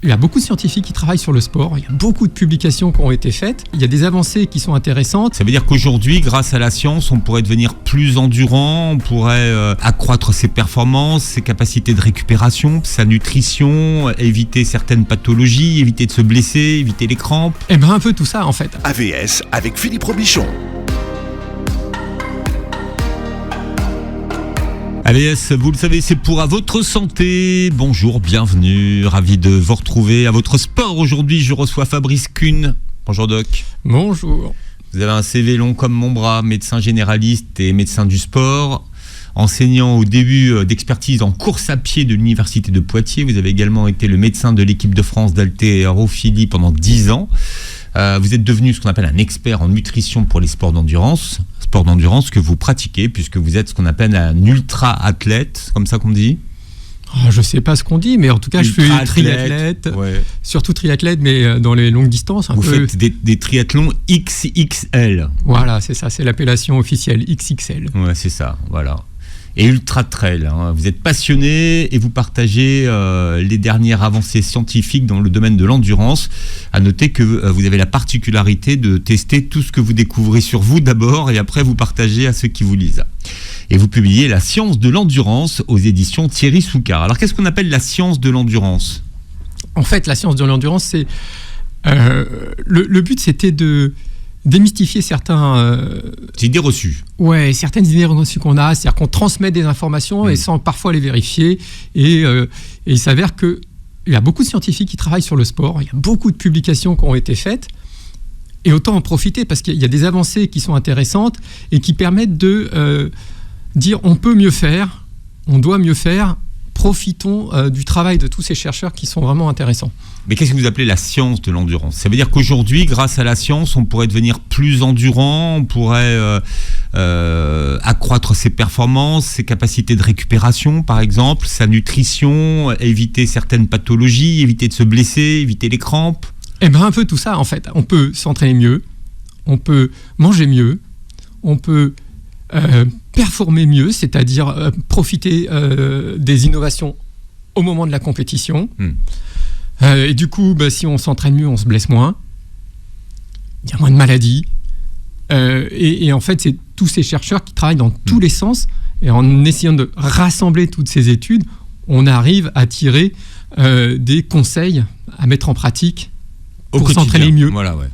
Il y a beaucoup de scientifiques qui travaillent sur le sport, il y a beaucoup de publications qui ont été faites, il y a des avancées qui sont intéressantes. Ça veut dire qu'aujourd'hui, grâce à la science, on pourrait devenir plus endurant, on pourrait accroître ses performances, ses capacités de récupération, sa nutrition, éviter certaines pathologies, éviter de se blesser, éviter les crampes. Eh ben un peu tout ça en fait. AVS avec Philippe Robichon. AVS, vous le savez, c'est pour à votre santé. Bonjour, bienvenue, ravi de vous retrouver à votre sport. Aujourd'hui, je reçois Fabrice Kuhn. Bonjour Doc. Bonjour. Vous avez un CV long comme mon bras, médecin généraliste et médecin du sport. Enseignant au début d'expertise en course à pied de l'Université de Poitiers. Vous avez également été le médecin de l'équipe de France d'haltérophilie pendant 10 ans. Vous êtes devenu ce qu'on appelle un expert en nutrition pour les sports d'endurance. Sport d'endurance que vous pratiquez puisque vous êtes ce qu'on appelle un ultra-athlète, c'est comme ça qu'on dit ? Je ne sais pas ce qu'on dit, mais en tout cas, je suis triathlète, ouais. Surtout triathlète, mais dans les longues distances. Vous faites des triathlons XXL. Voilà, c'est ça, c'est l'appellation officielle, XXL. Ouais, c'est ça, voilà. Et ultra trail, hein. Vous êtes passionné et vous partagez les dernières avancées scientifiques dans le domaine de l'endurance. À noter que vous avez la particularité de tester tout ce que vous découvrez sur vous d'abord et après vous partagez à ceux qui vous lisent. Et vous publiez La science de l'endurance aux éditions Thierry Soucard. Alors qu'est-ce qu'on appelle la science de l'endurance ? En fait, la science de l'endurance, c'est le but, c'était de démystifier certaines idées reçues. Ouais, certaines idées reçues qu'on a, c'est-à-dire qu'on transmet des informations et sans parfois les vérifier. Et il s'avère qu'il y a beaucoup de scientifiques qui travaillent sur le sport, il y a beaucoup de publications qui ont été faites. Et autant en profiter parce qu'il y a des avancées qui sont intéressantes et qui permettent de dire on peut mieux faire, on doit mieux faire. Profitons du travail de tous ces chercheurs qui sont vraiment intéressants. Mais qu'est-ce que vous appelez la science de l'endurance ? Ça veut dire qu'aujourd'hui, grâce à la science, on pourrait devenir plus endurant, on pourrait accroître ses performances, ses capacités de récupération, par exemple, sa nutrition, éviter certaines pathologies, éviter de se blesser, éviter les crampes. Eh bien, un peu tout ça, en fait. On peut s'entraîner mieux, on peut manger mieux, on peut performer mieux, c'est-à-dire profiter des innovations au moment de la compétition. Et du coup, si on s'entraîne mieux, on se blesse moins. Il y a moins de maladies. Et en fait, c'est tous ces chercheurs qui travaillent dans tous les sens. Et en essayant de rassembler toutes ces études, on arrive à tirer des conseils à mettre en pratique pour s'entraîner mieux. Voilà, ouais.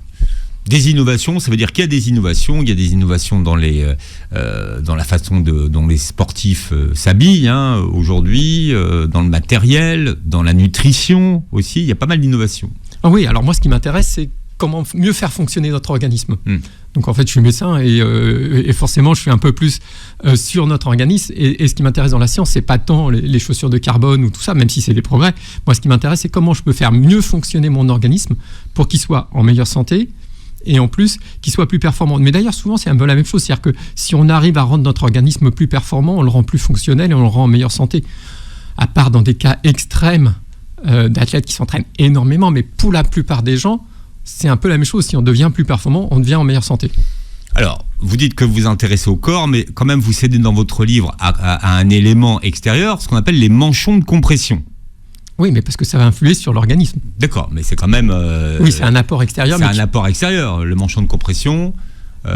Des innovations, ça veut dire qu'il y a des innovations. Il y a des innovations dans la façon dont les sportifs s'habillent aujourd'hui, dans le matériel, dans la nutrition aussi. Il y a pas mal d'innovations. Ah oui, alors moi, ce qui m'intéresse, c'est comment mieux faire fonctionner notre organisme. Donc en fait, je suis médecin et forcément, je suis un peu plus sur notre organisme. Et ce qui m'intéresse dans la science, c'est pas tant les chaussures de carbone ou tout ça, même si c'est des progrès. Moi, ce qui m'intéresse, c'est comment je peux faire mieux fonctionner mon organisme pour qu'il soit en meilleure santé. Et en plus, qu'il soit plus performant. Mais d'ailleurs, souvent, c'est un peu la même chose. C'est-à-dire que si on arrive à rendre notre organisme plus performant, on le rend plus fonctionnel et on le rend en meilleure santé. À part dans des cas extrêmes d'athlètes qui s'entraînent énormément. Mais pour la plupart des gens, c'est un peu la même chose. Si on devient plus performant, on devient en meilleure santé. Alors, vous dites que vous vous intéressez au corps, mais quand même, vous cédez dans votre livre à un élément extérieur, ce qu'on appelle les manchons de compression. Oui, mais parce que ça va influer sur l'organisme. D'accord, mais c'est quand même... oui, c'est un apport extérieur. C'est un apport extérieur, le manchon de compression.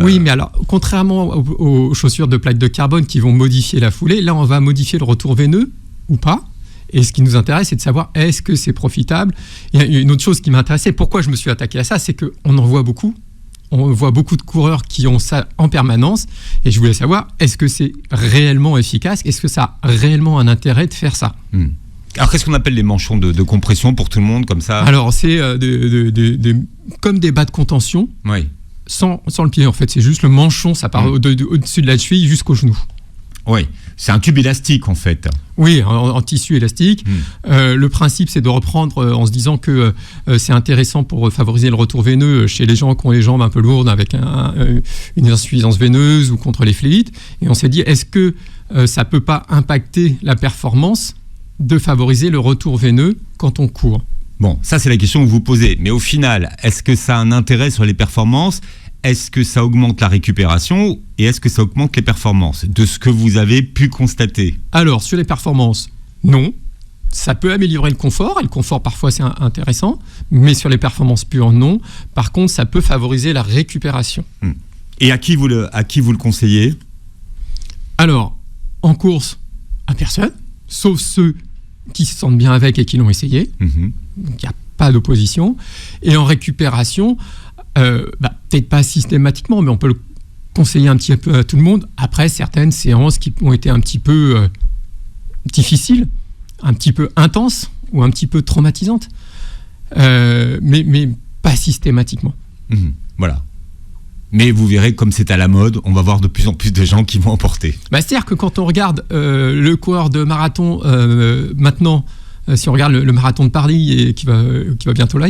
Oui, mais alors, contrairement aux chaussures de plaques de carbone qui vont modifier la foulée, là, on va modifier le retour veineux ou pas. Et ce qui nous intéresse, c'est de savoir est-ce que c'est profitable. Il y a une autre chose qui m'intéressait, pourquoi je me suis attaqué à ça, c'est qu'on en voit beaucoup. On voit beaucoup de coureurs qui ont ça en permanence. Et je voulais savoir, est-ce que c'est réellement efficace ? Est-ce que ça a réellement un intérêt de faire ça ? Alors, qu'est-ce qu'on appelle les manchons de compression pour tout le monde, comme ça ? Alors, c'est comme des bas de contention, oui. sans le pied, en fait. C'est juste le manchon, ça part au-dessus de la cheville jusqu'au genou. Oui, c'est un tube élastique, en fait. Oui, en tissu élastique. Le principe, c'est de reprendre en se disant que c'est intéressant pour favoriser le retour veineux chez les gens qui ont les jambes un peu lourdes avec une insuffisance veineuse ou contre les phlébites. Et on s'est dit, est-ce que ça ne peut pas impacter la performance de favoriser le retour veineux quand on court ? Bon, ça c'est la question que vous posez. Mais au final, est-ce que ça a un intérêt sur les performances ? Est-ce que ça augmente la récupération ? Et est-ce que ça augmente les performances ? De ce que vous avez pu constater. Alors, sur les performances, non. Ça peut améliorer le confort, et le confort parfois c'est intéressant, mais sur les performances pures, non. Par contre, ça peut favoriser la récupération. Et à qui vous le conseillez ? Alors, en course, à personne, sauf ceux qui se sentent bien avec et qui l'ont essayé. Donc, il n'y a pas d'opposition. Et en récupération, peut-être pas systématiquement, mais on peut le conseiller un petit peu à tout le monde. Après, certaines séances qui ont été un petit peu difficiles, un petit peu intenses ou un petit peu traumatisantes, mais pas systématiquement. Voilà. Mais vous verrez, comme c'est à la mode, on va voir de plus en plus de gens qui vont emporter. C'est-à-dire que quand on regarde le coureur de marathon maintenant, si on regarde le marathon de Paris et qui va bientôt là,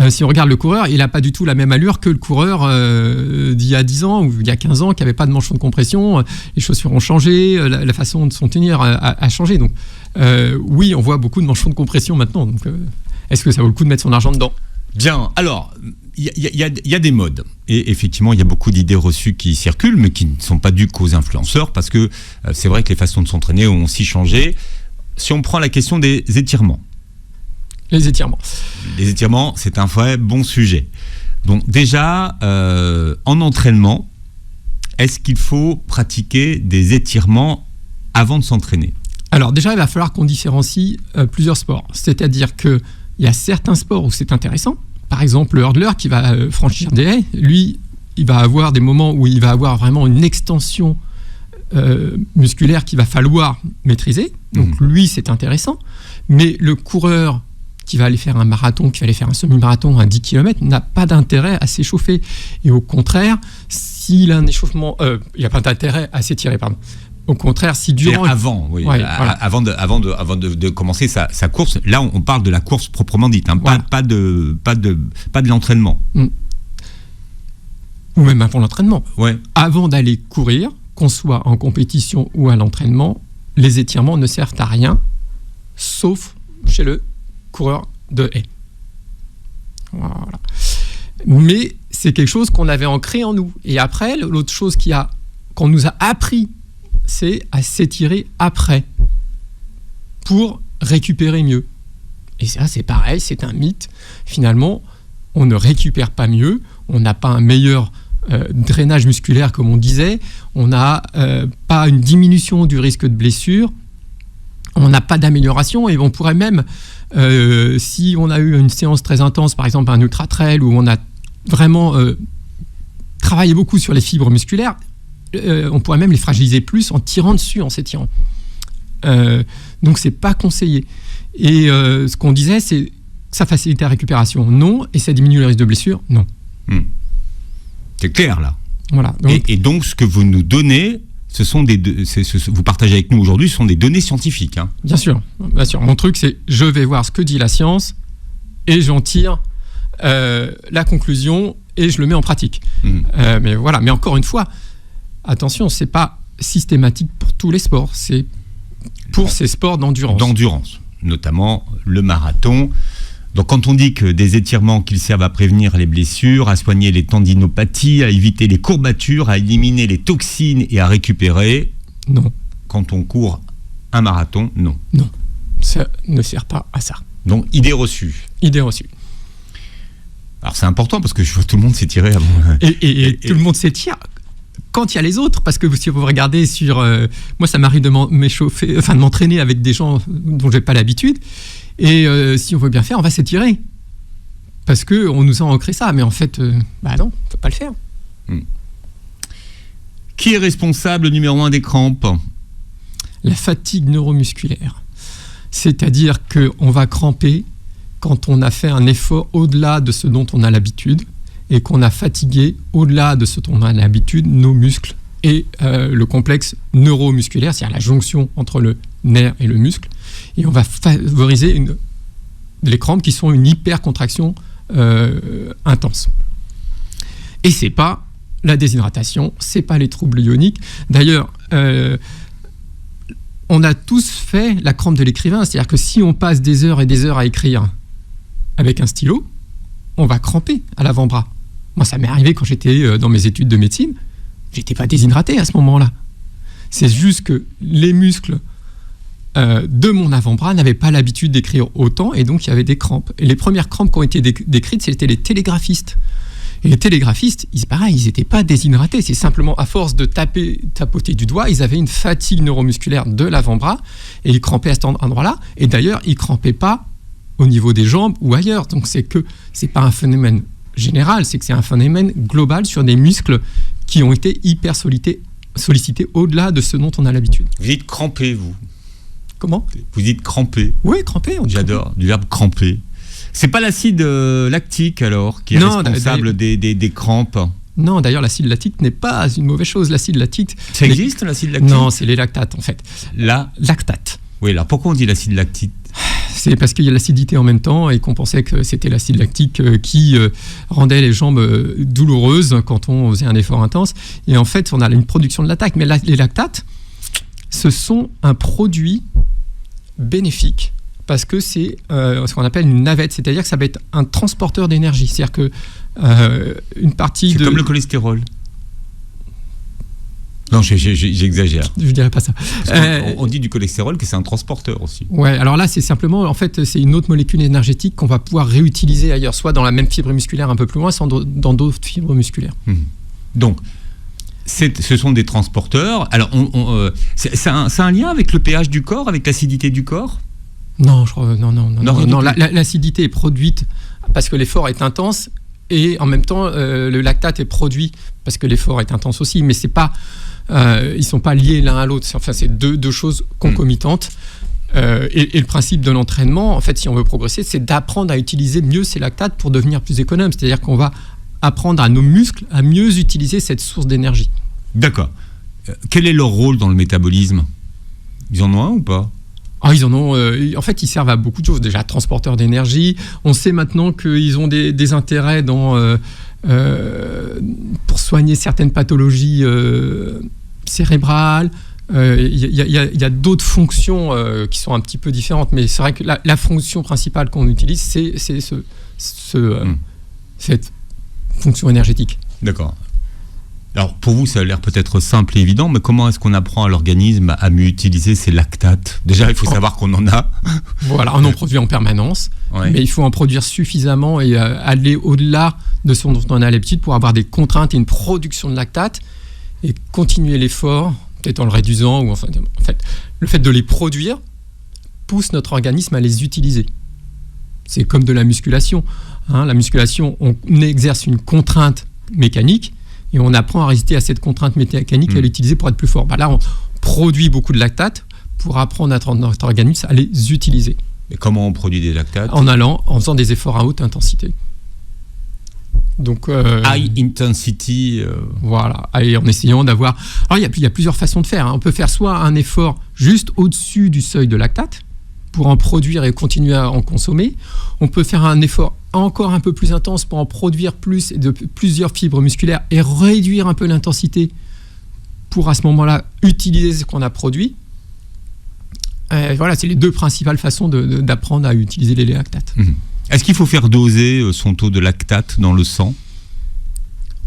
si on regarde le coureur, il n'a pas du tout la même allure que le coureur d'il y a 10 ans ou il y a 15 ans qui n'avait pas de manchon de compression. Les chaussures ont changé, la façon de s'en tenir a changé. Donc oui, on voit beaucoup de manchons de compression maintenant. Donc est-ce que ça vaut le coup de mettre son argent dedans ? Bien, alors, il y a des modes. Et effectivement, il y a beaucoup d'idées reçues qui circulent, mais qui ne sont pas dues qu'aux influenceurs, parce que c'est vrai que les façons de s'entraîner ont aussi changé. Si on prend la question des étirements. Les étirements. Les étirements, c'est un vrai bon sujet. Donc déjà, en entraînement, est-ce qu'il faut pratiquer des étirements avant de s'entraîner ? Alors déjà, il va falloir qu'on différencie plusieurs sports. C'est-à-dire qu'il y a certains sports où c'est intéressant. Par exemple, le hurdler qui va franchir des haies, lui, il va avoir des moments où il va avoir vraiment une extension musculaire qu'il va falloir maîtriser. Donc lui, c'est intéressant. Mais le coureur qui va aller faire un marathon, qui va aller faire un semi-marathon à 10 km, n'a pas d'intérêt à s'échauffer. Et au contraire, s'il a un échauffement... il n'a pas d'intérêt à s'étirer, pardon. Au contraire, si durant... Avant, oui. Ouais, voilà. Avant de commencer sa course, là, on parle de la course proprement dite, hein, voilà. pas de l'entraînement. Ou même avant l'entraînement. Ouais. Avant d'aller courir, qu'on soit en compétition ou à l'entraînement, les étirements ne servent à rien, sauf chez le coureur de haies. Voilà. Mais c'est quelque chose qu'on avait ancré en nous. Et après, l'autre chose qu'on nous a appris, c'est à s'étirer après pour récupérer mieux. Et ça, c'est pareil, c'est un mythe. Finalement, on ne récupère pas mieux, on n'a pas un meilleur drainage musculaire, comme on disait, on n'a pas une diminution du risque de blessure, on n'a pas d'amélioration, et on pourrait même, si on a eu une séance très intense, par exemple un ultra trail, où on a vraiment travaillé beaucoup sur les fibres musculaires, on pourrait même les fragiliser plus en tirant dessus, en s'étirant. Donc c'est pas conseillé. Et ce qu'on disait, c'est que ça facilite la récupération, non, et ça diminue le risque de blessure, non. C'est clair là. Voilà. Donc, et donc ce que vous nous donnez, ce sont vous partagez avec nous aujourd'hui, ce sont des données scientifiques. Hein. Bien sûr. Mon truc, c'est je vais voir ce que dit la science et j'en tire la conclusion et je le mets en pratique. Mais voilà. Mais encore une fois, attention, c'est pas systématique pour tous les sports. C'est pour ces sports d'endurance. D'endurance, notamment le marathon. Donc quand on dit que des étirements qu'ils servent à prévenir les blessures, à soigner les tendinopathies, à éviter les courbatures, à éliminer les toxines et à récupérer, non. Quand on court un marathon, non. Non, ça ne sert pas à ça. Donc idée reçue. Idée reçue. Alors c'est important parce que je vois tout le monde s'étirer avant. Et tout le monde s'étire quand il y a les autres, parce que si vous regardez sur... moi, ça m'arrive de m'entraîner avec des gens dont je n'ai pas l'habitude. Et si on veut bien faire, on va s'étirer. Parce qu'on nous a ancré ça. Mais en fait, non, on ne peut pas le faire. Qui est responsable numéro 1 des crampes ? La fatigue neuromusculaire. C'est-à-dire qu'on va cramper quand on a fait un effort au-delà de ce dont on a l'habitude et qu'on a fatigué au-delà de ce dont on a l'habitude nos muscles et le complexe neuromusculaire, c'est-à-dire la jonction entre le nerf et le muscle. Et on va favoriser les crampes qui sont une hypercontraction intense. Et c'est pas la déshydratation, c'est pas les troubles ioniques. D'ailleurs, on a tous fait la crampe de l'écrivain, c'est-à-dire que si on passe des heures et des heures à écrire avec un stylo, on va cramper à l'avant-bras. Moi, ça m'est arrivé quand j'étais dans mes études de médecine, j'étais pas déshydraté à ce moment-là. C'est juste que les muscles de mon avant-bras n'avaient pas l'habitude d'écrire autant, et donc il y avait des crampes. Et les premières crampes qui ont été décrites, c'était les télégraphistes. Et les télégraphistes, ils n'étaient pas déshydratés, c'est simplement à force de tapoter du doigt, ils avaient une fatigue neuromusculaire de l'avant-bras, et ils crampaient à cet endroit-là, et d'ailleurs, ils ne crampaient pas au niveau des jambes ou ailleurs. Donc c'est pas un phénomène général, c'est que c'est un phénomène global sur des muscles qui ont été hyper sollicités au-delà de ce dont on a l'habitude. Vous dites crampé, vous? Comment? Vous dites crampé? Oui, crampé. J'adore, du verbe cramper. C'est pas l'acide lactique alors qui est responsable des crampes? Non, d'ailleurs, l'acide lactique n'est pas une mauvaise chose. L'acide lactique... Ça existe, l'acide lactique? Non, c'est les lactates, en fait. Lactate. Oui, alors pourquoi on dit l'acide lactique? C'est parce qu'il y a l'acidité en même temps et qu'on pensait que c'était l'acide lactique qui rendait les jambes douloureuses quand on faisait un effort intense. Et en fait, on a une production de lactate. Mais les lactates, ce sont un produit bénéfique parce que c'est ce qu'on appelle une navette. C'est-à-dire que ça va être un transporteur d'énergie. C'est-à-dire que une partie c'est comme le cholestérol. Non, j'exagère. Je dirais pas ça. On dit du cholestérol que c'est un transporteur aussi. Ouais, alors là, c'est simplement, en fait, c'est une autre molécule énergétique qu'on va pouvoir réutiliser ailleurs, soit dans la même fibre musculaire un peu plus loin, soit dans d'autres fibres musculaires. Donc, ce sont des transporteurs. Alors, c'est un lien avec le pH du corps, avec l'acidité du corps? Non, je crois, non. L'acidité est produite parce que l'effort est intense et en même temps, le lactate est produit parce que l'effort est intense aussi, mais c'est pas... ils ne sont pas liés l'un à l'autre. Enfin, c'est deux choses concomitantes. Et le principe de l'entraînement, en fait, si on veut progresser, c'est d'apprendre à utiliser mieux ces lactates pour devenir plus économe. C'est-à-dire qu'on va apprendre à nos muscles à mieux utiliser cette source d'énergie. D'accord. Quel est leur rôle dans le métabolisme? Ils en ont un ou pas? Ils en ont. En fait, ils servent à beaucoup de choses. Déjà, transporteurs d'énergie. On sait maintenant qu'ils ont des intérêts pour soigner certaines pathologies cérébrales. Il y a d'autres fonctions qui sont un petit peu différentes, mais c'est vrai que la fonction principale qu'on utilise, c'est cette fonction énergétique. D'accord. Alors pour vous, ça a l'air peut-être simple et évident, mais comment est-ce qu'on apprend à l'organisme à mieux utiliser ces lactates? Déjà, il faut savoir qu'on en a. Voilà, on en produit en permanence, mais il faut en produire suffisamment et aller au-delà de ce dont on a l'habitude pour avoir des contraintes et une production de lactates et continuer l'effort, peut-être en le réduisant, ou en fait, le fait de les produire pousse notre organisme à les utiliser. C'est comme de la musculation. La musculation, on exerce une contrainte mécanique et on apprend à résister à cette contrainte mécanique et à l'utiliser pour être plus fort. Là, on produit beaucoup de lactates pour apprendre à notre organisme à les utiliser. Et comment on produit des lactates? En faisant des efforts à haute intensité. Donc, high intensity. Voilà, et en essayant d'avoir... Alors, il y a plusieurs façons de faire. On peut faire soit un effort juste au-dessus du seuil de lactate pour en produire et continuer à en consommer. On peut faire un effort encore un peu plus intense pour en produire plus de plusieurs fibres musculaires et réduire un peu l'intensité pour à ce moment-là utiliser ce qu'on a produit. Voilà, c'est les deux principales façons d'apprendre à utiliser les lactates. Est-ce qu'il faut faire doser son taux de lactate dans le sang?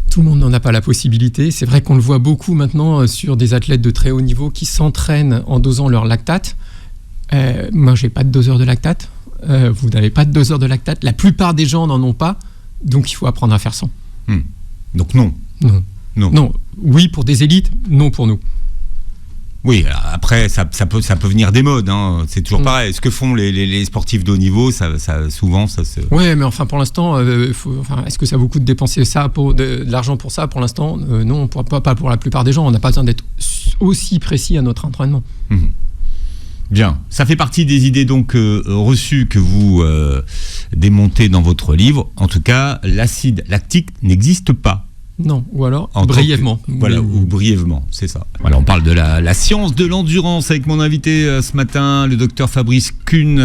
Tout le monde n'en a pas la possibilité. C'est vrai qu'on le voit beaucoup maintenant sur des athlètes de très haut niveau qui s'entraînent en dosant leur lactate. Moi, je n'ai pas de doseur de lactate. Vous n'avez pas de doseur de lactate. La plupart des gens n'en ont pas. Donc, il faut apprendre à faire sans. Donc, non. Non. Oui, pour des élites, non pour nous. Oui, après, ça peut venir des modes. C'est toujours pareil. Ce que font les sportifs de haut niveau, souvent, ça se... Oui, mais enfin, pour l'instant, est-ce que ça vaut le coup de dépenser de l'argent pour ça? Pour l'instant, non, pas pour la plupart des gens. On n'a pas besoin d'être aussi précis à notre entraînement. Bien, ça fait partie des idées donc reçues que vous démontez dans votre livre. En tout cas, l'acide lactique n'existe pas. Non, ou alors brièvement. Ou brièvement, c'est ça. Voilà, on parle de la science de l'endurance avec mon invité ce matin, le docteur Fabrice Kuhn.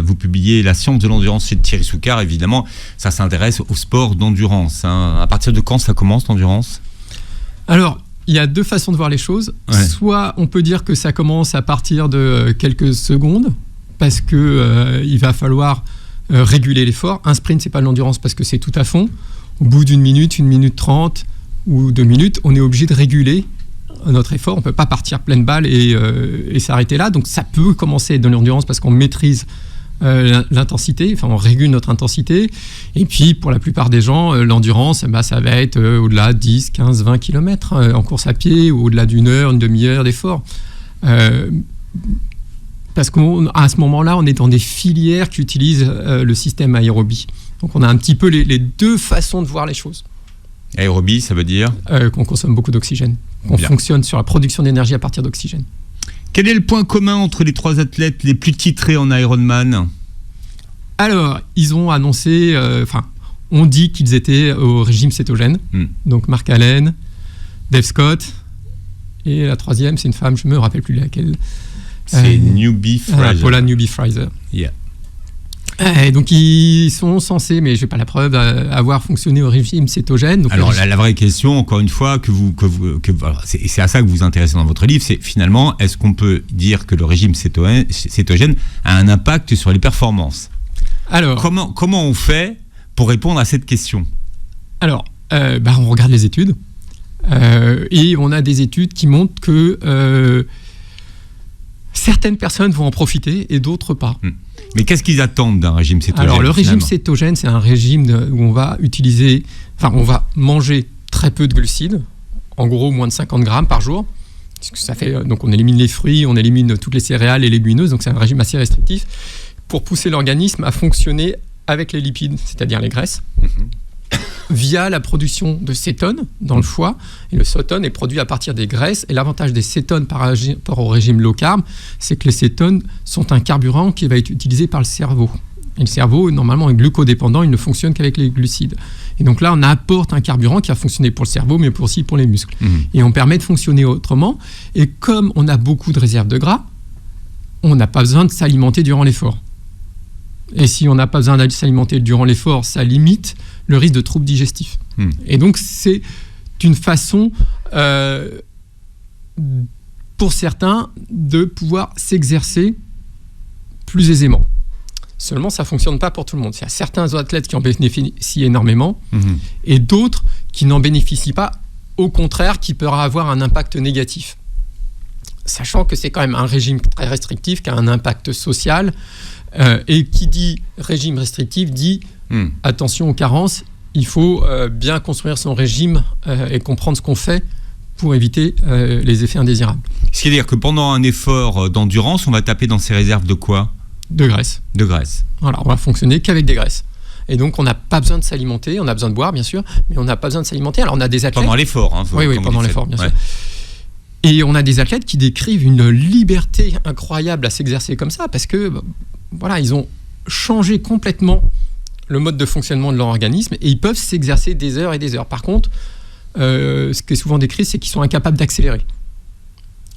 Vous publiez La science de l'endurance chez Thierry Soucard. Évidemment, ça s'intéresse au sport d'endurance. À partir de quand ça commence, l'endurance? Alors, il y a deux façons de voir les choses. Soit on peut dire que ça commence à partir de quelques secondes, parce qu'il va falloir réguler l'effort. Un sprint, c'est pas de l'endurance parce que c'est tout à fond. Au bout d'une minute 30 ou 2 minutes, on est obligé de réguler notre effort. On ne peut pas partir pleine balle et s'arrêter là. Donc ça peut commencer de l'endurance parce qu'on maîtrise l'intensité, enfin on régule notre intensité. Et puis pour la plupart des gens, l'endurance, ça va être au-delà de 10, 15, 20 km en course à pied ou au-delà d'une heure, une demi-heure d'effort. Parce qu'à ce moment-là, on est dans des filières qui utilisent le système aérobie. Donc on a un petit peu les deux façons de voir les choses. Aérobie, ça veut dire qu'on consomme beaucoup d'oxygène, qu'on fonctionne sur la production d'énergie à partir d'oxygène. Quel est le point commun entre les 3 athlètes les plus titrés en Ironman ? Alors, ils ont annoncé, on dit qu'ils étaient au régime cétogène. Donc Mark Allen, Dave Scott, et la troisième, c'est une femme, je ne me rappelle plus laquelle. C'est Newbie Fraser. Paula Newbie Fraser. Yeah. Et donc ils sont censés, mais je n'ai pas la preuve, avoir fonctionné au régime cétogène. Donc alors la vraie question, encore une fois, c'est à ça que vous vous intéressez dans votre livre, c'est finalement, est-ce qu'on peut dire que le régime cétogène a un impact sur les performances ? Alors, comment on fait pour répondre à cette question ? Alors, on regarde les études et on a des études qui montrent que certaines personnes vont en profiter et d'autres pas. Mais qu'est-ce qu'ils attendent d'un régime cétogène ? Alors, le régime cétogène, c'est un régime où on va on va manger très peu de glucides, en gros moins de 50 grammes par jour. Ça fait, donc on élimine les fruits, on élimine toutes les céréales et légumineuses, donc c'est un régime assez restrictif pour pousser l'organisme à fonctionner avec les lipides, c'est-à-dire les graisses, via la production de cétones dans le foie. Et le cétone est produit à partir des graisses. Et l'avantage des cétones par rapport au régime low carb, c'est que les cétones sont un carburant qui va être utilisé par le cerveau. Et le cerveau, normalement, est glucodépendant, il ne fonctionne qu'avec les glucides. Et donc là, on apporte un carburant qui va fonctionner pour le cerveau, mais aussi pour les muscles. Et on permet de fonctionner autrement. Et comme on a beaucoup de réserves de gras, on n'a pas besoin de s'alimenter durant l'effort. Et si on n'a pas besoin de s'alimenter durant l'effort, ça limite le risque de troubles digestifs. Et donc, c'est une façon, pour certains, de pouvoir s'exercer plus aisément. Seulement, ça ne fonctionne pas pour tout le monde. Il y a certains athlètes qui en bénéficient énormément et d'autres qui n'en bénéficient pas, au contraire, qui peuvent avoir un impact négatif. Sachant que c'est quand même un régime très restrictif qui a un impact social. Et qui dit régime restrictif dit attention aux carences, il faut bien construire son régime et comprendre ce qu'on fait pour éviter les effets indésirables. C'est-à-dire que pendant un effort d'endurance, on va taper dans ses réserves de quoi ? De graisse. De graisse. Voilà, on va fonctionner qu'avec des graisses. Et donc on n'a pas besoin de s'alimenter, on a besoin de boire bien sûr, mais on n'a pas besoin de s'alimenter. Alors on a des athlètes... Pendant l'effort. Hein, oui, pendant l'effort bien sûr. Et on a des athlètes qui décrivent une liberté incroyable à s'exercer comme ça, parce que voilà, ils ont changé complètement le mode de fonctionnement de leur organisme et ils peuvent s'exercer des heures et des heures. Par contre, ce qui est souvent décrit, c'est qu'ils sont incapables d'accélérer.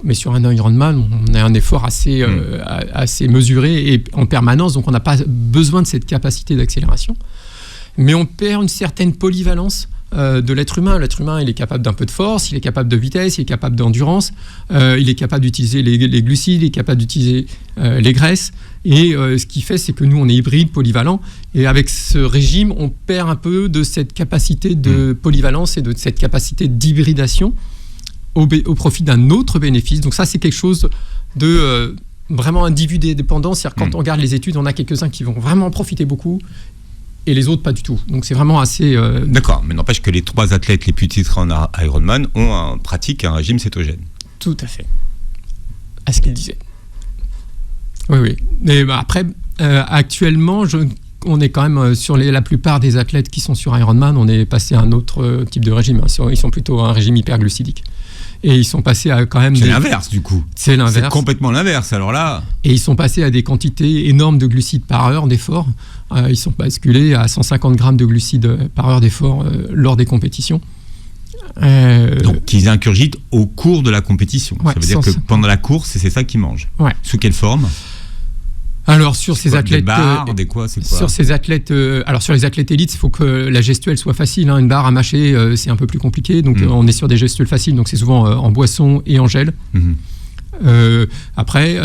Mais sur un Ironman, on a un effort assez mesuré et en permanence, donc on n'a pas besoin de cette capacité d'accélération. Mais on perd une certaine polyvalence de l'être humain. L'être humain, il est capable d'un peu de force, il est capable de vitesse, il est capable d'endurance, il est capable d'utiliser les glucides, il est capable d'utiliser les graisses. Et ce qui fait, c'est que nous, on est hybride, polyvalent. Et avec ce régime, on perd un peu de cette capacité de polyvalence et de cette capacité d'hybridation au profit d'un autre bénéfice. Donc ça, c'est quelque chose de vraiment individu dépendant. C'est-à-dire quand on regarde les études, on a quelques-uns qui vont vraiment en profiter beaucoup et les autres pas du tout. Donc c'est vraiment assez... D'accord, mais n'empêche que les 3 athlètes les plus titrés en Ironman pratiquent un régime cétogène. Tout à fait. À ce qu'ils disaient. Oui. Mais après, actuellement, on est quand même sur la plupart des athlètes qui sont sur Ironman, on est passé à un autre type de régime. Ils sont plutôt à un régime hyperglucidique. Et ils sont passés à quand même... C'est l'inverse, du coup. C'est l'inverse. C'est complètement l'inverse, alors là... Et ils sont passés à des quantités énormes de glucides par heure d'effort. Ils sont basculés à 150 grammes de glucides par heure d'effort lors des compétitions. Donc, ils ingurgitent au cours de la compétition. Ouais, ça veut dire que pendant la course, c'est ça qu'ils mangent. Ouais. Sous quelle forme ? Alors sur ces athlètes, des barres, des quoi, c'est quoi ? Sur ces athlètes, alors sur les athlètes élites, il faut que la gestuelle soit facile. Une barre à mâcher, c'est un peu plus compliqué. Donc on est sur des gestuelles faciles. Donc c'est souvent en boisson et en gel. Après,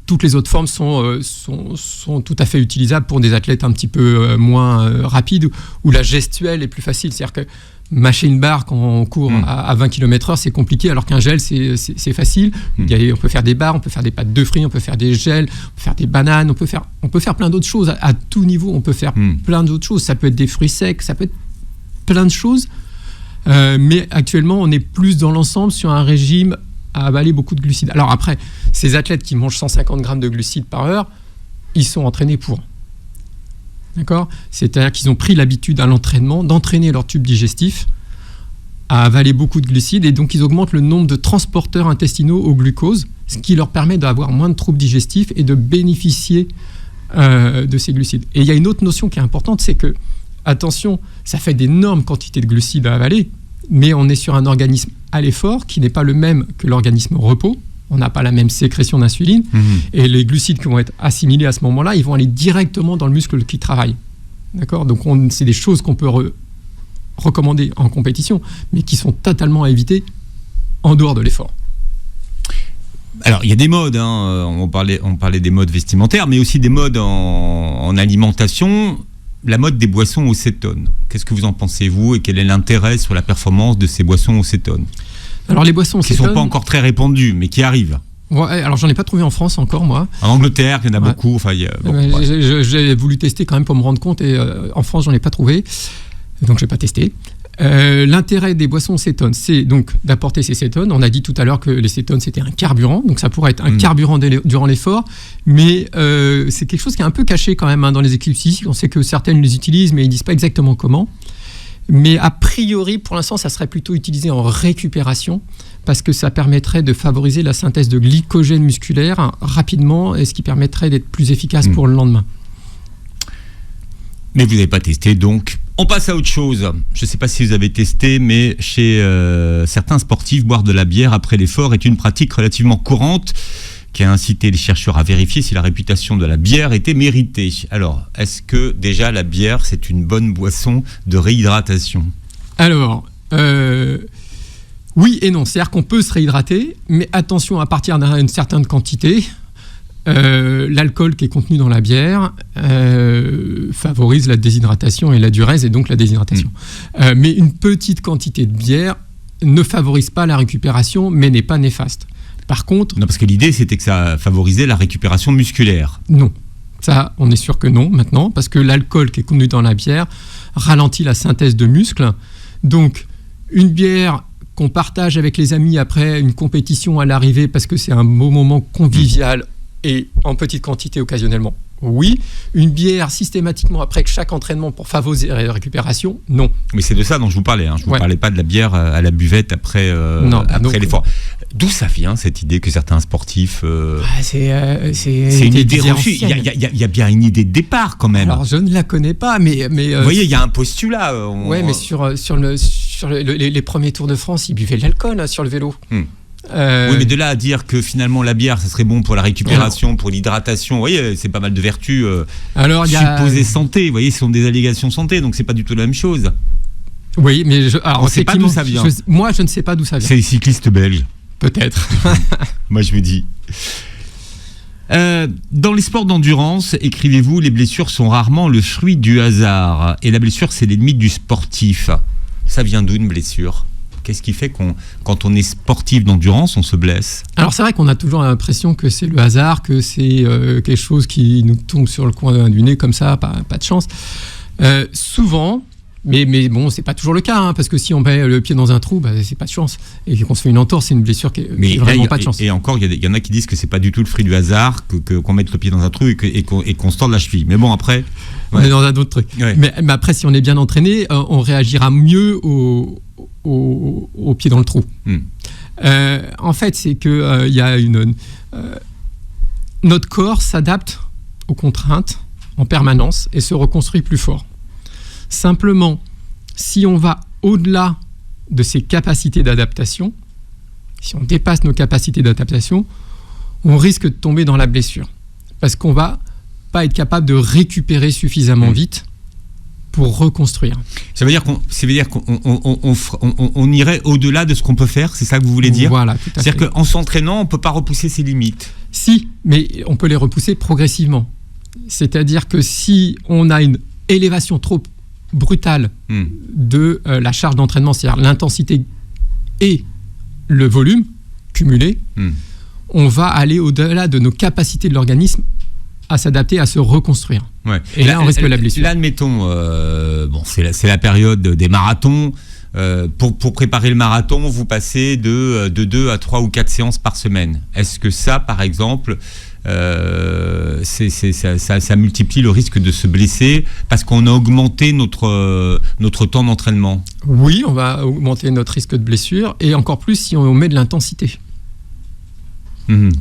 toutes les autres formes sont tout à fait utilisables pour des athlètes un petit peu moins rapides, où la gestuelle est plus facile. C'est-à-dire que mâcher une barre quand on court à 20 km/h, c'est compliqué, alors qu'un gel, c'est facile. On peut faire des barres, on peut faire des pâtes de fruits, on peut faire des gels, on peut faire des bananes, on peut faire plein d'autres choses. À tout niveau, on peut faire plein d'autres choses. Ça peut être des fruits secs, ça peut être plein de choses. Mais actuellement, on est plus dans l'ensemble sur un régime à avaler beaucoup de glucides. Alors après, ces athlètes qui mangent 150 grammes de glucides par heure, ils sont entraînés pour. D'accord ? C'est-à-dire qu'ils ont pris l'habitude à l'entraînement d'entraîner leur tube digestif à avaler beaucoup de glucides, et donc ils augmentent le nombre de transporteurs intestinaux au glucose, ce qui leur permet d'avoir moins de troubles digestifs et de bénéficier de ces glucides. Et il y a une autre notion qui est importante, c'est que, attention, ça fait d'énormes quantités de glucides à avaler, mais on est sur un organisme à l'effort qui n'est pas le même que l'organisme au repos. On n'a pas la même sécrétion d'insuline, et les glucides qui vont être assimilés à ce moment-là, ils vont aller directement dans le muscle qui travaille. D'accord ? Donc c'est des choses qu'on peut recommander en compétition, mais qui sont totalement à éviter en dehors de l'effort. Alors, il y a des modes, on parlait des modes vestimentaires, mais aussi des modes en alimentation. La mode des boissons au cétone. Qu'est-ce que vous en pensez, vous, et quel est l'intérêt sur la performance de ces boissons au cétone ? Alors, les boissons au cétone, qui ne sont pas encore très répandues, mais qui arrivent. Ouais, alors, j'en ai pas trouvé en France encore, moi. En Angleterre, il y en a beaucoup. Enfin, j'ai voulu tester quand même pour me rendre compte, et en France, j'en ai pas trouvé. Donc, je n'ai pas testé. L'intérêt des boissons cétones, c'est donc d'apporter ces cétones. On a dit tout à l'heure que les cétones, c'était un carburant, donc ça pourrait être un carburant durant l'effort, mais c'est quelque chose qui est un peu caché quand même dans les équipes physiques. On sait que certaines les utilisent, mais ils ne disent pas exactement comment. Mais a priori, pour l'instant, ça serait plutôt utilisé en récupération, parce que ça permettrait de favoriser la synthèse de glycogène musculaire rapidement, et ce qui permettrait d'être plus efficace pour le lendemain. Mais vous n'avez pas testé, donc on passe à autre chose. Je ne sais pas si vous avez testé, mais chez certains sportifs, boire de la bière après l'effort est une pratique relativement courante qui a incité les chercheurs à vérifier si la réputation de la bière était méritée. Alors, est-ce que déjà la bière, c'est une bonne boisson de réhydratation ? Alors, oui et non. C'est-à-dire qu'on peut se réhydrater, mais attention, à partir d'une certaine quantité. L'alcool qui est contenu dans la bière favorise la déshydratation et la diurèse, et donc la déshydratation. Mais une petite quantité de bière ne favorise pas la récupération, mais n'est pas néfaste. Par contre... Non, parce que l'idée, c'était que ça favorisait la récupération musculaire. Non. Ça, on est sûr que non, maintenant, parce que l'alcool qui est contenu dans la bière ralentit la synthèse de muscles. Donc, une bière qu'on partage avec les amis après une compétition à l'arrivée, parce que c'est un beau moment convivial, et en petite quantité occasionnellement, oui. Une bière systématiquement après chaque entraînement pour favoriser la récupération, non. Mais c'est de ça dont je vous parlais. Je ne vous parlais pas de la bière à la buvette après l'effort. D'où ça vient, cette idée que certains sportifs... C'est une idée reçue. Il y a bien une idée de départ, quand même. Alors, je ne la connais pas, mais vous voyez, il y a un postulat. Oui, mais sur les premiers Tours de France, ils buvaient de l'alcool sur le vélo. Oui, mais de là à dire que finalement la bière, ça serait bon pour la récupération, pour l'hydratation, vous voyez, c'est pas mal de vertus supposées santé. Vous voyez, ce sont des allégations santé, donc c'est pas du tout la même chose. Oui, mais on ne sait pas d'où ça vient. Moi, je ne sais pas d'où ça vient. C'est les cyclistes belges. Peut-être. Moi, je vous dis. Dans les sports d'endurance, écrivez-vous, les blessures sont rarement le fruit du hasard. Et la blessure, c'est l'ennemi du sportif. Ça vient d'où, une blessure ? Qu'est-ce qui fait quand on est sportif d'endurance, on se blesse ? Alors c'est vrai qu'on a toujours l'impression que c'est le hasard, que c'est quelque chose qui nous tombe sur le coin du nez comme ça, pas de chance. Souvent, mais bon, c'est pas toujours le cas, parce que si on met le pied dans un trou, c'est pas de chance. Et qu'on se fait une entorse, c'est une blessure qui est vraiment pas de chance. Et encore, il y en a qui disent que c'est pas du tout le fruit du hasard, qu'on mette le pied dans un trou et qu'on se torde la cheville. Mais bon, après... On est dans un autre truc. Ouais. Mais après, si on est bien entraîné, on réagira mieux au pied dans le trou. En fait, c'est que y a notre corps s'adapte aux contraintes en permanence et se reconstruit plus fort. Simplement, si on va au-delà de ses capacités d'adaptation, si on dépasse nos capacités d'adaptation, on risque de tomber dans la blessure. Parce qu'on va pas être capable de récupérer suffisamment vite pour reconstruire. Ça veut dire qu'on irait au-delà de ce qu'on peut faire, c'est ça que vous voulez dire ? Voilà, tout à fait. C'est-à-dire qu'en s'entraînant, on ne peut pas repousser ses limites. Si, mais on peut les repousser progressivement. C'est-à-dire que si on a une élévation trop brutale de la charge d'entraînement, c'est-à-dire l'intensité et le volume cumulé, on va aller au-delà de nos capacités de l'organisme à s'adapter, à se reconstruire. Ouais. Et là, on risque la blessure. Là, admettons, c'est la période des marathons. Pour préparer le marathon, vous passez de 2 à 3 ou 4 séances par semaine. Est-ce que ça, par exemple, ça multiplie le risque de se blesser parce qu'on a augmenté notre temps d'entraînement ? Oui, on va augmenter notre risque de blessure, et encore plus si on met de l'intensité.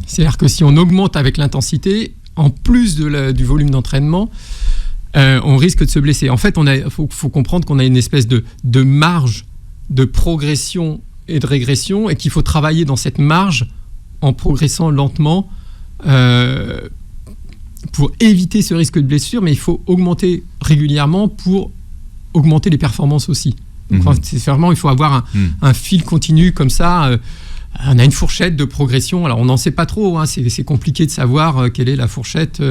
C'est-à-dire que si on augmente avec l'intensité, en plus du volume d'entraînement, on risque de se blesser. En fait, faut comprendre qu'on a une espèce de marge de progression et de régression, et qu'il faut travailler dans cette marge en progressant lentement pour éviter ce risque de blessure, mais il faut augmenter régulièrement pour augmenter les performances aussi. Donc, c'est vraiment, il faut avoir un fil continu comme ça. On a une fourchette de progression. Alors, on n'en sait pas trop. C'est compliqué de savoir quelle est la fourchette.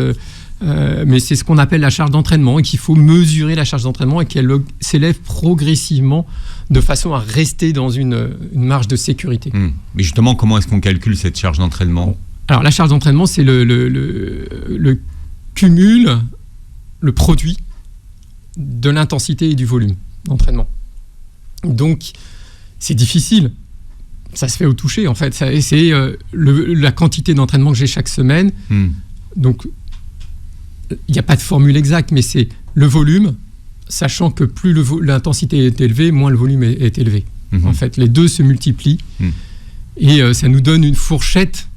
Mais c'est ce qu'on appelle la charge d'entraînement, et qu'il faut mesurer la charge d'entraînement et qu'elle s'élève progressivement de façon à rester dans une marge de sécurité. Mais justement, comment est-ce qu'on calcule cette charge d'entraînement ? Alors, la charge d'entraînement, c'est le cumul, le produit de l'intensité et du volume d'entraînement. Donc, c'est difficile. Ça se fait au toucher, en fait. C'est la quantité d'entraînement que j'ai chaque semaine. Donc, il n'y a pas de formule exacte, mais c'est le volume, sachant que plus l'intensité est élevée, moins le volume est élevé. En fait, les deux se multiplient. Et ça nous donne une fourchette.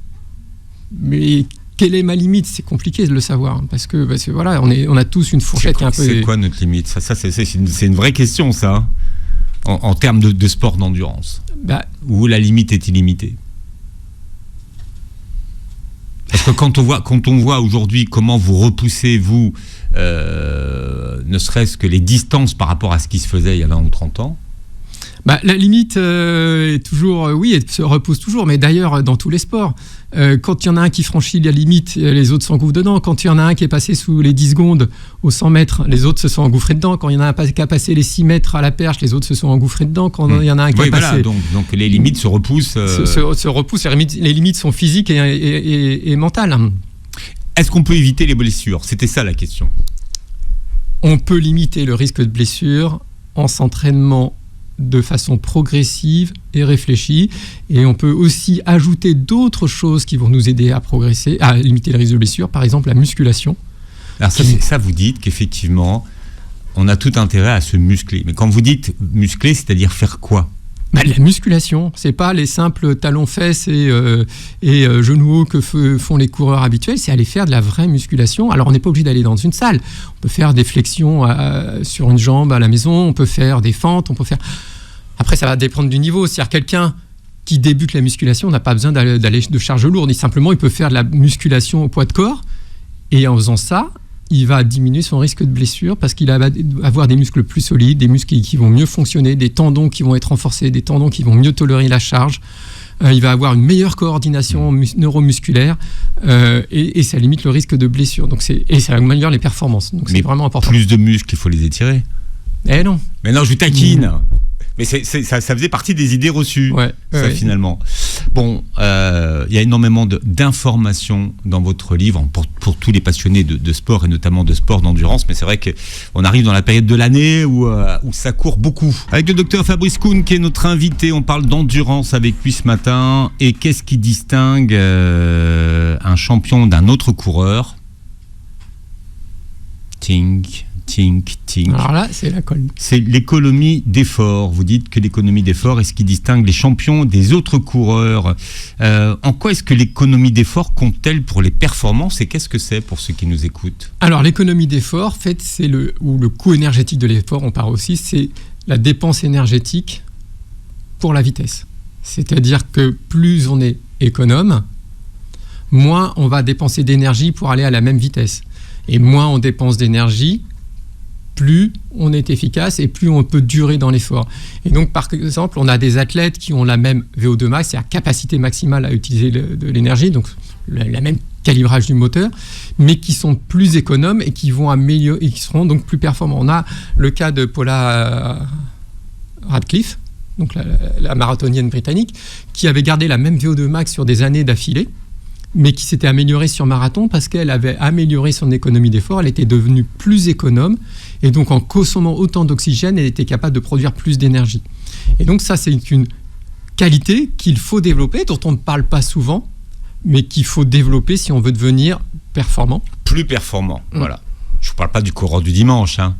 Mais quelle est ma limite ? C'est compliqué de le savoir, parce que voilà, on a tous une fourchette qui est un peu... C'est quoi notre limite ? Ça c'est une vraie question, ça, en termes de sport d'endurance, où la limite est illimitée. Parce que quand on voit aujourd'hui comment vous repoussez, vous, ne serait-ce que les distances par rapport à ce qui se faisait il y a 20 ou 30 ans, la limite est toujours, elle se repousse toujours, mais d'ailleurs dans tous les sports. Quand il y en a un qui franchit la limite, les autres s'engouffrent dedans. Quand il y en a un qui est passé sous les 10 secondes aux 100 mètres, les autres se sont engouffrés dedans. Quand il y en a un qui a passé les 6 mètres à la perche, les autres se sont engouffrés dedans. Quand il y en a un qui a passé... Donc les limites se repoussent. Se repoussent, les limites sont physiques et mentales. Est-ce qu'on peut éviter les blessures ? C'était ça la question. On peut limiter le risque de blessure en s'entraînant de façon progressive et réfléchie, et on peut aussi ajouter d'autres choses qui vont nous aider à progresser, à limiter le risque de blessure, par exemple la musculation. Alors ça vous dites qu'effectivement on a tout intérêt à se muscler, mais quand vous dites muscler, c'est-à-dire faire quoi ? La musculation, c'est pas les simples talons-fesses et genoux hauts que font les coureurs habituels, c'est aller faire de la vraie musculation. Alors on n'est pas obligé d'aller dans une salle, on peut faire des flexions sur une jambe à la maison, on peut faire des fentes, on peut faire... Après ça va dépendre du niveau, c'est-à-dire quelqu'un qui débute la musculation n'a pas besoin d'aller de charge lourde, simplement il peut faire de la musculation au poids de corps, et en faisant ça, il va diminuer son risque de blessure parce qu'il va avoir des muscles plus solides, des muscles qui vont mieux fonctionner, des tendons qui vont être renforcés, des tendons qui vont mieux tolérer la charge. Il va avoir une meilleure coordination neuromusculaire et ça limite le risque de blessure. Donc et ça améliore les performances. Donc c'est vraiment important. Plus de muscles, il faut les étirer. Non. Mais non, je vous taquine. Mais ça faisait partie des idées reçues, finalement. Bon, il y a énormément d'informations dans votre livre pour tous les passionnés de sport, et notamment de sport d'endurance. Mais c'est vrai qu'on arrive dans la période de l'année où ça court beaucoup. Avec le docteur Fabrice Kuhn, qui est notre invité, on parle d'endurance avec lui ce matin. Et qu'est-ce qui distingue un champion d'un autre coureur ? Tink. Alors là, c'est la colle. C'est l'économie d'effort. Vous dites que l'économie d'effort est ce qui distingue les champions des autres coureurs. En quoi est-ce que l'économie d'effort compte-t-elle pour les performances, et qu'est-ce que c'est pour ceux qui nous écoutent ? Alors l'économie d'effort, en fait, c'est le coût énergétique de l'effort, on parle aussi, c'est la dépense énergétique pour la vitesse. C'est-à-dire que plus on est économe, moins on va dépenser d'énergie pour aller à la même vitesse. Et moins on dépense d'énergie, plus on est efficace et plus on peut durer dans l'effort. Et donc, par exemple, on a des athlètes qui ont la même VO2 max, c'est-à-dire capacité maximale à utiliser de l'énergie, donc la même calibrage du moteur, mais qui sont plus économes et qui vont améliorer et qui seront donc plus performants. On a le cas de Paula Radcliffe, donc la marathonienne britannique, qui avait gardé la même VO2 max sur des années d'affilée, mais qui s'était améliorée sur marathon parce qu'elle avait amélioré son économie d'effort, elle était devenue plus économe, et donc en consommant autant d'oxygène, elle était capable de produire plus d'énergie. Et donc ça, c'est une qualité qu'il faut développer, dont on ne parle pas souvent, mais qu'il faut développer si on veut devenir performant. Plus performant, voilà. Je ne vous parle pas du coureur du dimanche, hein.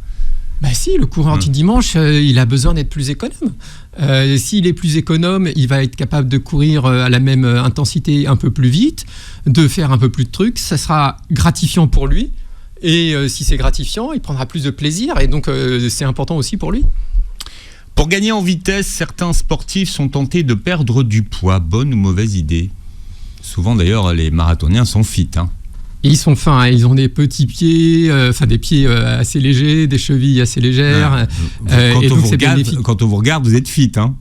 Bah si, le coureur du dimanche, il a besoin d'être plus économe. S'il est plus économe, il va être capable de courir à la même intensité un peu plus vite, de faire un peu plus de trucs. Ça sera gratifiant pour lui. Et si c'est gratifiant, il prendra plus de plaisir. Et donc, c'est important aussi pour lui. Pour gagner en vitesse, certains sportifs sont tentés de perdre du poids. Bonne ou mauvaise idée ? Souvent, d'ailleurs, les marathoniens sont fit, hein. Et ils sont fins, hein. Ils ont des petits pieds, des pieds assez légers, des chevilles assez légères. Quand on vous regarde, vous êtes fit, hein.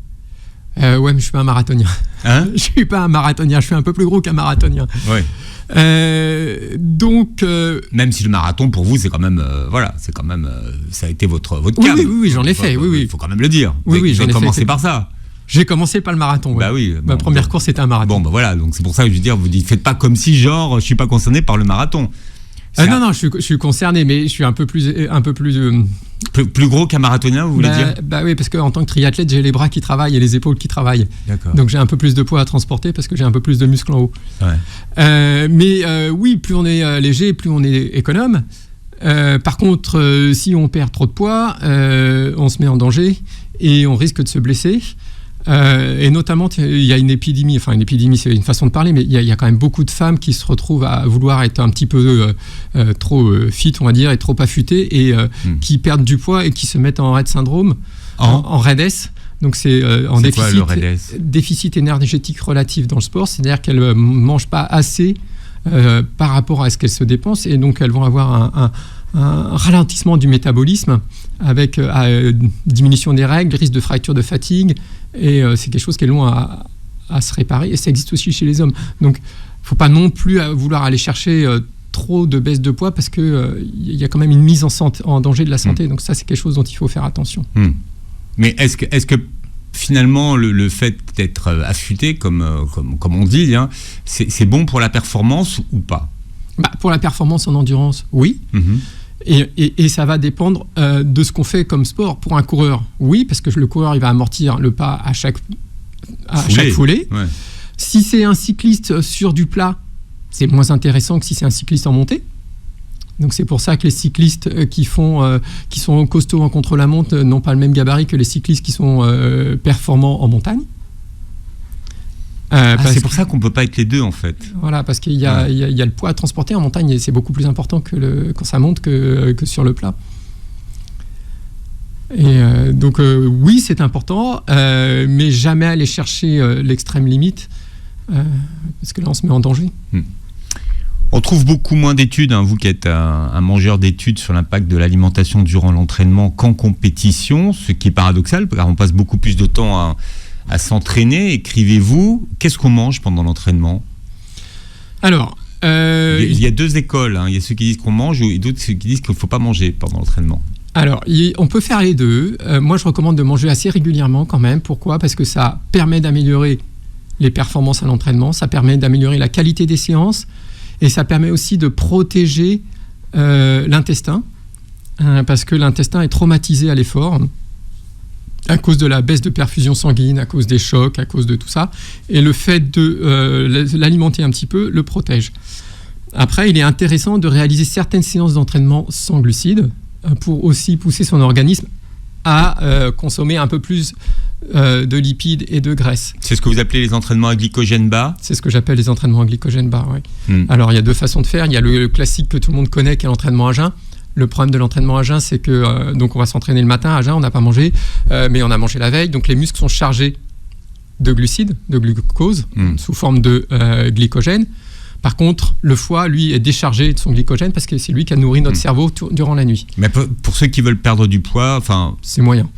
Ouais, mais je suis pas un marathonien. Hein ? Je suis pas un marathonien, je suis un peu plus gros qu'un marathonien. Ouais. Donc, même si le marathon pour vous, c'est quand même, ça a été votre cam. Oui, j'en ai fait. Oui. Il faut quand même le dire. Oui, j'en ai commencé par ça. J'ai commencé par le marathon. Ouais. Bah oui. Ma première course, c'était un marathon. Bon, bah voilà, donc c'est pour ça que je veux dire, vous dites, faites pas comme si, genre, je suis pas concerné par le marathon. Non, je suis concerné, mais je suis un peu plus plus gros qu'un marathonien, vous voulez dire ? Bah oui, parce qu'en tant que triathlète, j'ai les bras qui travaillent et les épaules qui travaillent. D'accord. Donc j'ai un peu plus de poids à transporter parce que j'ai un peu plus de muscles en haut. Ouais. Oui, plus on est léger, plus on est économe. Par contre, si on perd trop de poids, on se met en danger et on risque de se blesser. Et notamment, il y a une épidémie, c'est une façon de parler, mais il y a quand même beaucoup de femmes qui se retrouvent à vouloir être un petit peu trop fit, on va dire, et trop affûtées, et qui perdent du poids et qui se mettent en RAID syndrome, en RAID-S. Donc c'est en déficit énergétique relatif dans le sport, c'est-à-dire qu'elles ne mangent pas assez par rapport à ce qu'elles se dépensent, et donc elles vont avoir un ralentissement du métabolisme avec diminution des règles, risque de fracture de fatigue, et c'est quelque chose qui est long à se réparer, et ça existe aussi chez les hommes. Donc il ne faut pas non plus vouloir aller chercher trop de baisse de poids parce qu'il y a quand même une mise en danger de la santé, donc ça c'est quelque chose dont il faut faire attention. Mais est-ce que finalement le fait d'être affûté, comme on dit, hein, c'est bon pour la performance ou pas ? Pour la performance en endurance, oui. Et ça va dépendre de ce qu'on fait comme sport. Pour un coureur, oui, parce que le coureur, il va amortir le pas à chaque foulée. Ouais. Si c'est un cycliste sur du plat, c'est moins intéressant que si c'est un cycliste en montée. Donc c'est pour ça que les cyclistes qui sont costauds en contre-la-montre n'ont pas le même gabarit que les cyclistes qui sont performants en montagne. C'est pour ça qu'on ne peut pas être les deux, en fait. Voilà, parce qu'il y a le poids à transporter en montagne, et c'est beaucoup plus important quand ça monte que sur le plat. Et donc, oui, c'est important, mais jamais aller chercher l'extrême limite, parce que là, on se met en danger. On trouve beaucoup moins d'études, hein, vous qui êtes un mangeur d'études, sur l'impact de l'alimentation durant l'entraînement qu'en compétition, ce qui est paradoxal, car on passe beaucoup plus de temps à s'entraîner. Écrivez-vous, qu'est-ce qu'on mange pendant l'entraînement ? Alors, il y a deux écoles, hein. Il y a ceux qui disent qu'on mange et d'autres qui disent qu'il ne faut pas manger pendant l'entraînement. Alors, on peut faire les deux. Moi, je recommande de manger assez régulièrement quand même. Pourquoi ? Parce que ça permet d'améliorer les performances à l'entraînement, ça permet d'améliorer la qualité des séances, et ça permet aussi de protéger l'intestin, parce que l'intestin est traumatisé à l'effort, à cause de la baisse de perfusion sanguine, à cause des chocs, à cause de tout ça. Et le fait de l'alimenter un petit peu le protège. Après, il est intéressant de réaliser certaines séances d'entraînement sans glucides pour aussi pousser son organisme à consommer un peu plus de lipides et de graisses. C'est ce que vous appelez les entraînements à glycogène bas ? C'est ce que j'appelle les entraînements à glycogène bas, oui. Alors, il y a deux façons de faire. Il y a le classique que tout le monde connaît, qui est l'entraînement à jeun. Le problème de l'entraînement à jeun, c'est que donc on va s'entraîner le matin à jeun, on n'a pas mangé, mais on a mangé la veille, donc les muscles sont chargés de glucides, de glucose, sous forme de glycogène. Par contre, le foie, lui, est déchargé de son glycogène parce que c'est lui qui a nourri notre cerveau durant la nuit. Mais pour ceux qui veulent perdre du poids, enfin... C'est moyen.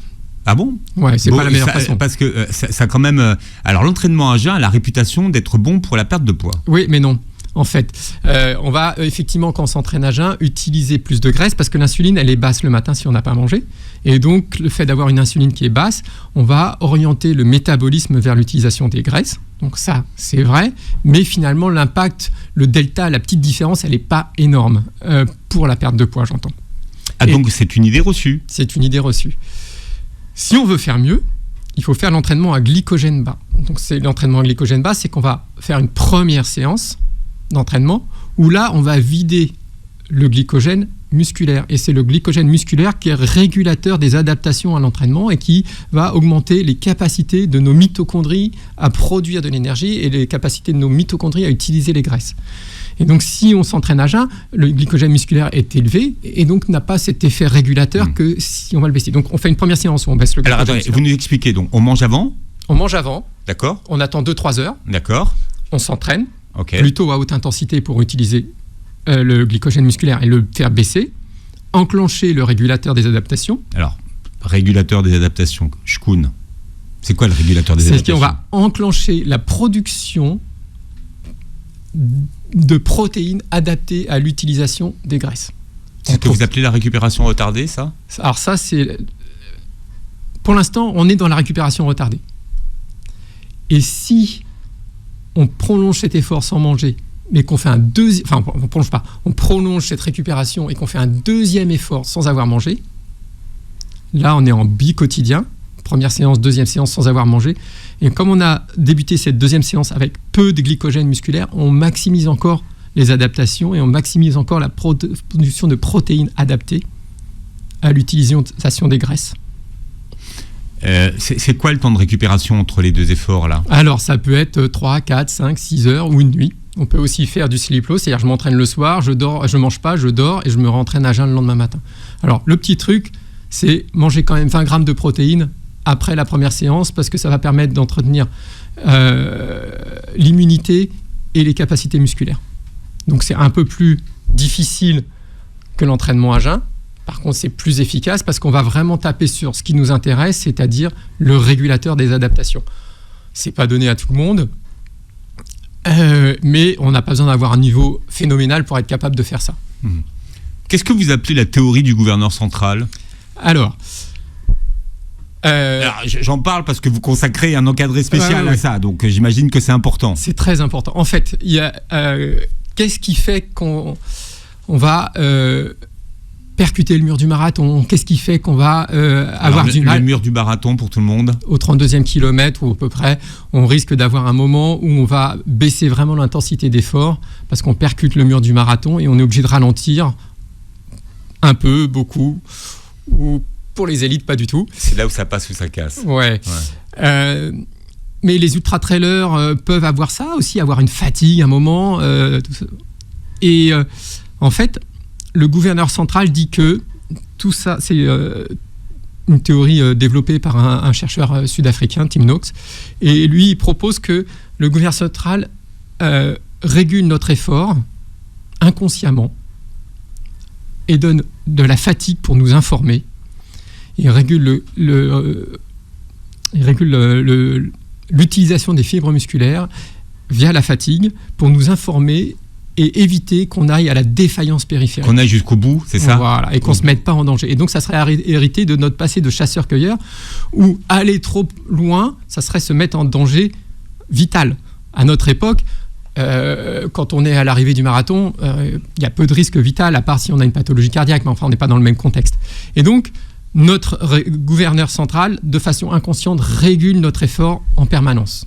Ah bon ? Ouais, c'est pas la meilleure façon. Parce que ça quand même... alors, l'entraînement à jeun a la réputation d'être bon pour la perte de poids. Oui, mais non. En fait, on va effectivement, quand on s'entraîne à jeun, utiliser plus de graisse parce que l'insuline, elle est basse le matin si on n'a pas mangé. Et donc, le fait d'avoir une insuline qui est basse, on va orienter le métabolisme vers l'utilisation des graisses. Donc ça, c'est vrai. Mais finalement, l'impact, le delta, la petite différence, elle n'est pas énorme pour la perte de poids, j'entends. Ah, donc c'est une idée reçue. C'est une idée reçue. Si on veut faire mieux, il faut faire l'entraînement à glycogène bas. Donc c'est l'entraînement à glycogène bas, c'est qu'on va faire une première séance d'entraînement où là, on va vider le glycogène musculaire. Et c'est le glycogène musculaire qui est régulateur des adaptations à l'entraînement et qui va augmenter les capacités de nos mitochondries à produire de l'énergie et les capacités de nos mitochondries à utiliser les graisses. Et donc, si on s'entraîne à jeun, le glycogène musculaire est élevé et donc n'a pas cet effet régulateur que si on va le baisser. Donc, on fait une première séance où on baisse le glycogène. Alors, attendez, vous nous expliquez donc, on mange avant ? On mange avant. D'accord. On attend 2-3 heures. D'accord. On s'entraîne, okay. Plutôt à haute intensité pour utiliser le glycogène musculaire et le faire baisser. Enclencher le régulateur des adaptations. Alors, régulateur des adaptations, Shkoun. C'est quoi le régulateur des adaptations ? C'est qu'on va enclencher la production de protéines adaptées à l'utilisation des graisses. C'est ce que vous appelez la récupération retardée, ça ? Alors ça, c'est... Pour l'instant, on est dans la récupération retardée. Et si on prolonge cet effort sans manger, mais qu'on fait un deuxième... Enfin, on ne prolonge pas. On prolonge cette récupération et qu'on fait un deuxième effort sans avoir mangé, là, on est en bi-quotidien. Première séance, deuxième séance sans avoir mangé. Et comme on a débuté cette deuxième séance avec peu de glycogène musculaire, on maximise encore les adaptations et on maximise encore la production de protéines adaptées à l'utilisation des graisses. C'est quoi le temps de récupération entre les deux efforts là ? Alors ça peut être 3, 4, 5, 6 heures ou une nuit. On peut aussi faire du sleep low, c'est-à-dire je m'entraîne le soir, je dors, je mange pas, je dors et je me rentraîne à jeun le lendemain matin. Alors le petit truc, c'est manger quand même 20 grammes de protéines après la première séance parce que ça va permettre d'entretenir l'immunité et les capacités musculaires. Donc c'est un peu plus difficile que l'entraînement à jeun. Par contre, c'est plus efficace parce qu'on va vraiment taper sur ce qui nous intéresse, c'est-à-dire le régulateur des adaptations. C'est pas donné à tout le monde, mais on n'a pas besoin d'avoir un niveau phénoménal pour être capable de faire ça. Qu'est-ce que vous appelez la théorie du gouverneur central ? Alors, j'en parle parce que vous consacrez un encadré spécial à ça, donc j'imagine que c'est important. C'est très important. En fait, il y a, qu'est-ce qui fait qu'on va percuter le mur du marathon ? Qu'est-ce qui fait qu'on va avoir du mal ? Le mur du marathon pour tout le monde ? Au 32e kilomètre ou à peu près, on risque d'avoir un moment où on va baisser vraiment l'intensité d'effort parce qu'on percute le mur du marathon et on est obligé de ralentir un peu, beaucoup, ou pour les élites, pas du tout. C'est là où ça passe ou ça casse. Ouais. Mais les ultra-trailers peuvent avoir ça aussi, avoir une fatigue à un moment. Tout ça. Et en fait, le gouverneur central dit que tout ça, c'est une théorie développée par un chercheur sud-africain, Tim Noakes. Et lui, il propose que le gouverneur central régule notre effort inconsciemment et donne de la fatigue pour nous informer. Il régule l'utilisation des fibres musculaires via la fatigue pour nous informer et éviter qu'on aille à la défaillance périphérique. Qu'on aille jusqu'au bout, c'est ça ? Voilà, et qu'on ne se mette pas en danger. Et donc, ça serait hérité de notre passé de chasseur-cueilleur où aller trop loin, ça serait se mettre en danger vital. À notre époque, quand on est à l'arrivée du marathon, il y a peu de risque vital, à part si on a une pathologie cardiaque, mais enfin, on n'est pas dans le même contexte. Et donc, notre gouverneur central, de façon inconsciente, régule notre effort en permanence.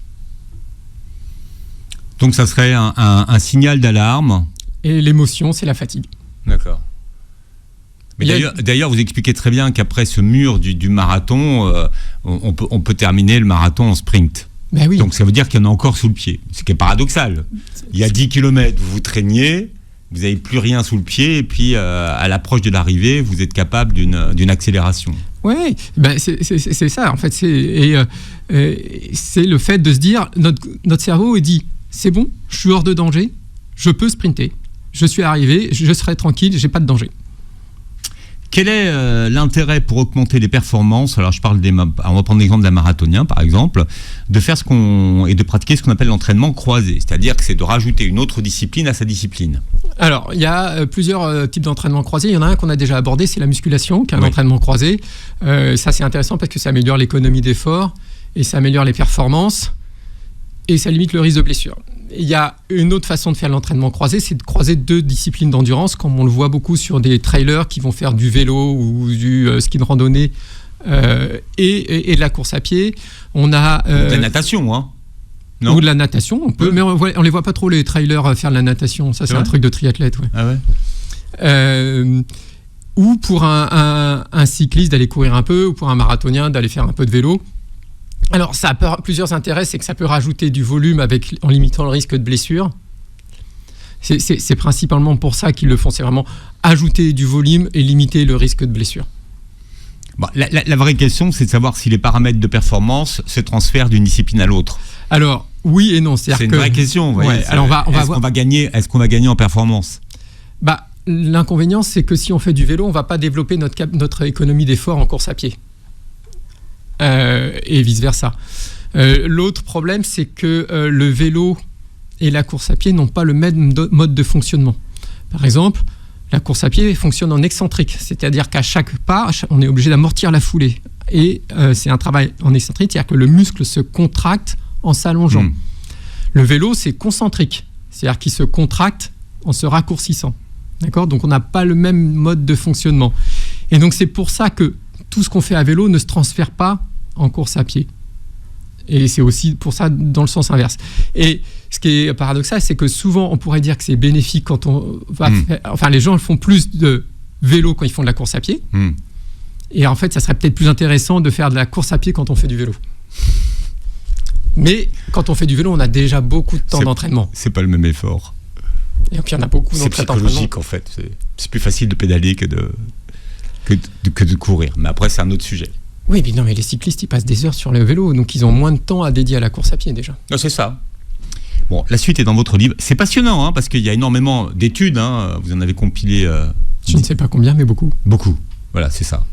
Donc ça serait un signal d'alarme. Et l'émotion, c'est la fatigue. D'accord. Mais d'ailleurs, vous expliquez très bien qu'après ce mur du marathon, on peut terminer le marathon en sprint. Ben oui. Donc ça veut dire qu'il y en a encore sous le pied. Ce qui est paradoxal. Il y a 10 km, vous vous traîniez, vous n'avez plus rien sous le pied, et puis à l'approche de l'arrivée, vous êtes capable d'une accélération. Oui, ben c'est ça. En fait, c'est le fait de se dire, notre cerveau dit, c'est bon, je suis hors de danger, je peux sprinter. Je suis arrivé, je serai tranquille, j'ai pas de danger. Quel est l'intérêt pour augmenter les performances ? Alors, on va prendre l'exemple d'un marathonien, par exemple, de faire et de pratiquer ce qu'on appelle l'entraînement croisé, c'est-à-dire que c'est de rajouter une autre discipline à sa discipline. Alors, il y a plusieurs types d'entraînement croisé. Il y en a un qu'on a déjà abordé, c'est la musculation, qui est un entraînement croisé. Ça, c'est intéressant parce que ça améliore l'économie d'effort et ça améliore les performances et ça limite le risque de blessure. Il y a une autre façon de faire l'entraînement croisé, c'est de croiser 2 disciplines d'endurance, comme on le voit beaucoup sur des trailers qui vont faire du vélo ou du ski de randonnée et de la course à pied. On a de la natation, hein ? Non ? Ou de la natation, on peut, mais on les voit pas trop les trailers faire de la natation. Ça, c'est un truc de triathlète. Ouais. Ah ouais. Ou pour un cycliste d'aller courir un peu, ou pour un marathonien d'aller faire un peu de vélo. Alors, ça a plusieurs intérêts, c'est que ça peut rajouter du volume en limitant le risque de blessure. C'est principalement pour ça qu'ils le font, c'est vraiment ajouter du volume et limiter le risque de blessure. Bon, la vraie question, c'est de savoir si les paramètres de performance se transfèrent d'une discipline à l'autre. Alors, oui et non. C'est une vraie question. Ouais, alors est-ce qu'on va gagner en performance ? L'inconvénient, c'est que si on fait du vélo, on ne va pas développer notre économie d'effort en course à pied. Et vice-versa. L'autre problème, c'est que le vélo et la course à pied n'ont pas le même mode de fonctionnement. Par exemple, la course à pied fonctionne en excentrique, c'est-à-dire qu'à chaque pas, on est obligé d'amortir la foulée. Et c'est un travail en excentrique, c'est-à-dire que le muscle se contracte en s'allongeant. Le vélo, c'est concentrique, c'est-à-dire qu'il se contracte en se raccourcissant. D'accord ? Donc, on n'a pas le même mode de fonctionnement. Et donc, c'est pour ça que tout ce qu'on fait à vélo ne se transfère pas en course à pied. Et c'est aussi pour ça dans le sens inverse. Et ce qui est paradoxal, c'est que souvent, on pourrait dire que c'est bénéfique quand on va faire... Enfin, les gens font plus de vélo quand ils font de la course à pied. Et en fait, ça serait peut-être plus intéressant de faire de la course à pied quand on fait du vélo. Mais quand on fait du vélo, on a déjà beaucoup de temps d'entraînement. C'est pas le même effort. Et puis, il y en a beaucoup. C'est psychologique, en fait. C'est plus facile de pédaler que de courir. Mais après, c'est un autre sujet. Oui, mais non, mais les cyclistes, ils passent des heures sur le vélo, donc ils ont moins de temps à dédier à la course à pied déjà. Non, c'est ça. Bon, la suite est dans votre livre. C'est passionnant, hein, parce qu'il y a énormément d'études. Hein, vous en avez compilé... Je ne sais pas combien, mais beaucoup. Beaucoup, voilà, c'est ça.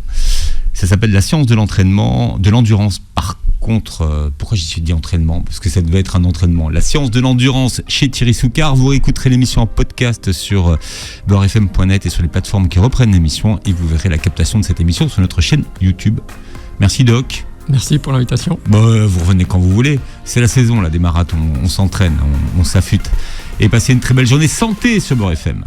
Ça s'appelle La science de l'entraînement, de l'endurance. Par contre, pourquoi j'y suis dit entraînement ? Parce que ça devait être un entraînement. La science de l'endurance chez Thierry Soucard. Vous réécouterez l'émission en podcast sur beurrefm.net et sur les plateformes qui reprennent l'émission. Et vous verrez la captation de cette émission sur notre chaîne YouTube. Merci Doc. Merci pour l'invitation. Vous revenez quand vous voulez. C'est la saison là, des marathons. On s'entraîne, on s'affûte. Et passez une très belle journée. Santé sur Beurre FM.